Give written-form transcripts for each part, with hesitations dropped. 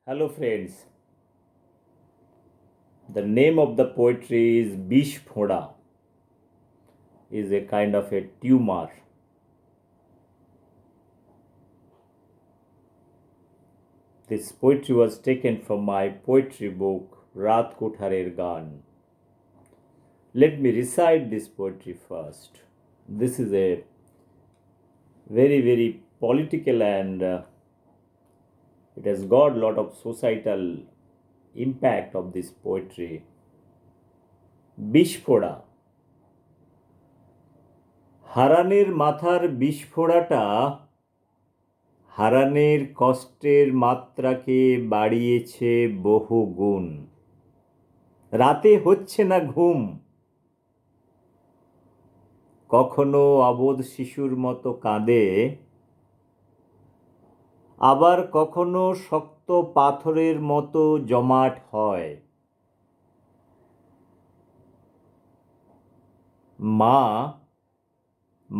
Hello, friends. The name of the poetry is Bishphoda, is a kind of a tumor. This poetry was taken from my poetry book, Raat Kutharer Gan. Let me recite this poetry first. This is a very political and it has got a lot of societal impact of this poetry. বিস্ফোরা হারানের মাথার বিস্ফোরাটা হারানের কষ্টের মাত্রাকে বাড়িয়েছে বহু গুণ। রাতে হচ্ছে না ঘুম, কখনো অবোধ শিশুর মতো কাঁদে, আবার কখনো শক্ত পাথরের মতো জমাট হয়। মা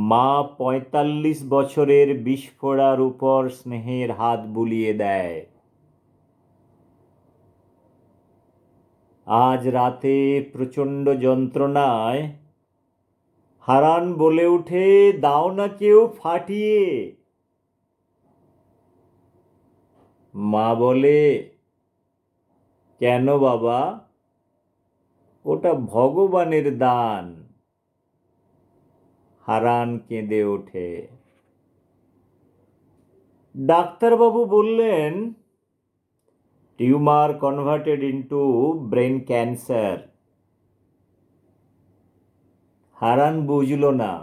মা ৪৫ বছরের বিস্ফোরার উপর স্নেহের হাত বুলিয়ে দেয়। আজ রাতে প্রচণ্ড যন্ত্রণায় হারান বলে উঠে, দাও না কেউ ফাটিয়ে। মা বলে, কেন বাবা, ওটা ভগবানের দান। হারান কেঁদে ওঠে। ডাক্তারবাবু বললেন, tumour converted into brain cancer. Haran বুঝল না।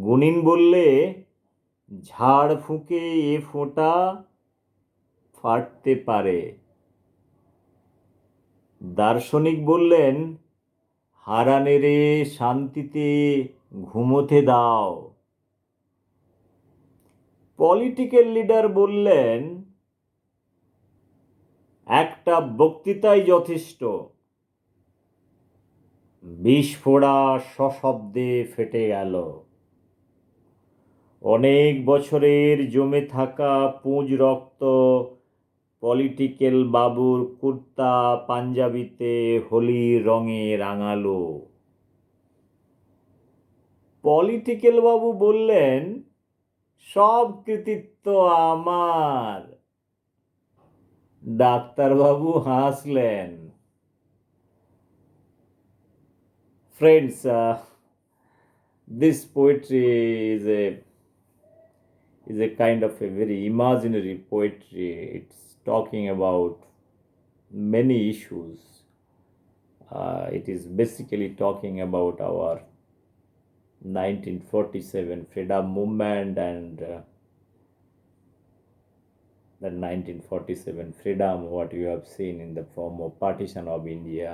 গুনিন বললে, ঝাড় ফুঁকে এ ফোঁটা ফাটতে পারে। দার্শনিক বললেন, হারানেরে শান্তিতে ঘুমোতে দাও। পলিটিক্যাল লিডার বললেন, একটা বক্তৃতাই যথেষ্ট। বিস্ফোরা সশব্দে ফেটে গেল। অনেক বছরের জমে থাকা পুঁজ রক্ত পলিটিক্যাল বাবুর কুর্তা পাঞ্জাবিতে হোলির রঙে রাঙালো। পলিটিক্যাল বাবু বললেন, সব কৃতিত্ব আমার। ডাক্তারবাবু হাসলেন। Friends, this poetry is a kind of a very imaginary poetry. It's talking about many issues. It is basically talking about our 1947 freedom movement and the 1947 freedom, what you have seen in the form of partition of India.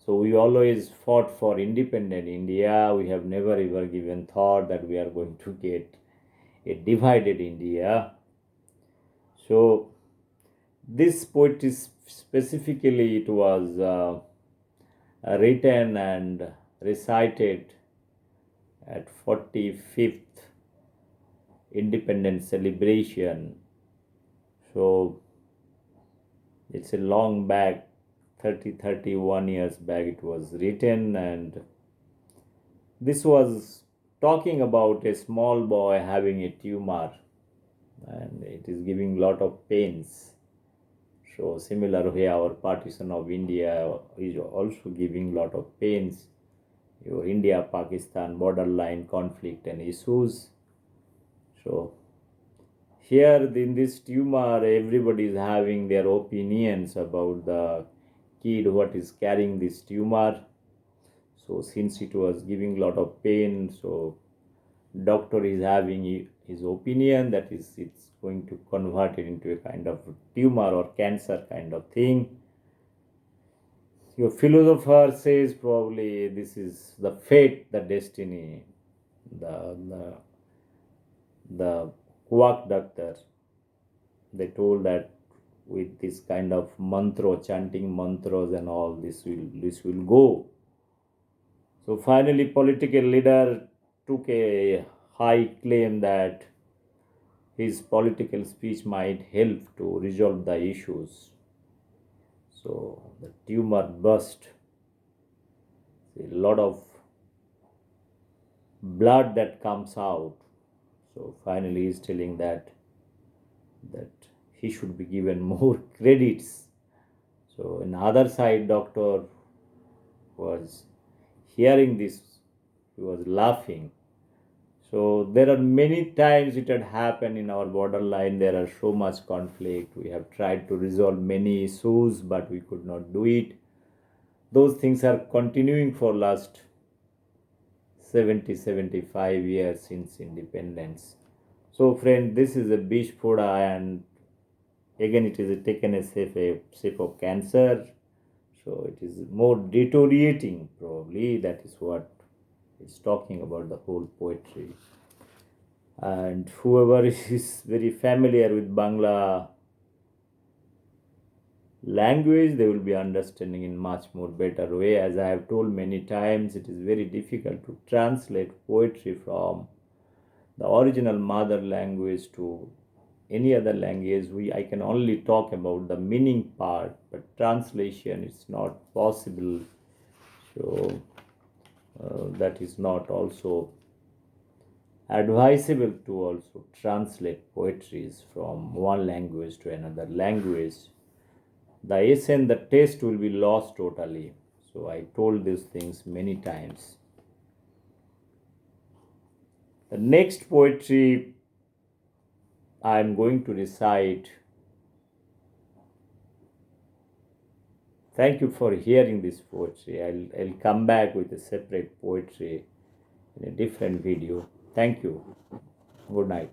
So we always fought for independent India. We have never ever given thought that we are going to get a divided India. So this poetry specifically, it was written and recited at 45th independence celebration. So it's a long back, 31 years back it was written, and this was talking about a small boy having a tumor and it is giving lot of pains. So similar way our partition of India is also giving lot of pains, your India-Pakistan borderline conflict and issues. So here in this tumor, everybody is having their opinions about the kid what is carrying this tumor. So since it was giving lot of pain, so doctor is having his opinion that is it's going to convert it into a kind of tumor or cancer kind of thing. Your philosopher says probably this is the fate, the destiny. The quack doctor, they told that with this kind of mantra, chanting mantras and all, this will go. So finally political leader took a high claim that his political speech might help to resolve the issues. So the tumor burst, a lot of blood that comes out. So finally, he's telling that he should be given more credits. So on the other side, doctor was hearing this, he was laughing. So there are many times it had happened in our borderline. There are so much conflict. We have tried to resolve many issues, but we could not do it. Those things are continuing for last 70-75 years since independence. So friend, this is a Bishphoda, and again it is taken a shape of cancer. So it is more deteriorating, probably. That is what is talking about the whole poetry. And whoever is very familiar with Bangla language, they will be understanding in much more better way. As I have told many times, it is very difficult to translate poetry from the original mother language to any other language. I can only talk about the meaning part, but translation is not possible. So that is not also advisable to also translate poetries from one language to another language. The essence, the taste will be lost totally. So I told these things many times. The next poetry I am going to recite. Thank you for hearing this poetry. I'll come back with a separate poetry in a different video. Thank you. Good night.